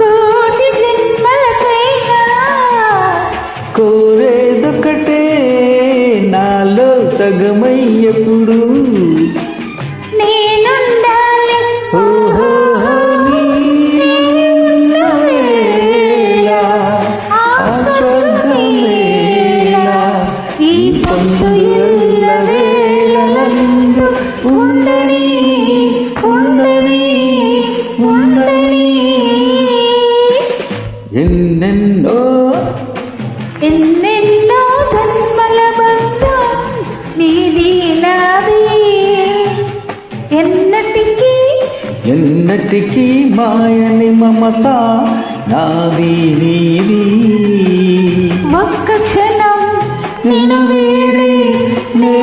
కోటి జన్మలకైనా కోరేదొకటే నాలో సగమై ఎప్పుడు నేనుండాలి. ఓహో ఈ పొద్దు ఎల్లవేళలందు ఉండని ఉండని ఉండని ఎన్నెన్నో ఎన్నెన్నో జన్మల బంధం నీది నాది ఎన్నటికీ ఎన్నటికీ మాయని మమత నాది నీది ఒక్క క్షణం నిన్ను వీడి నే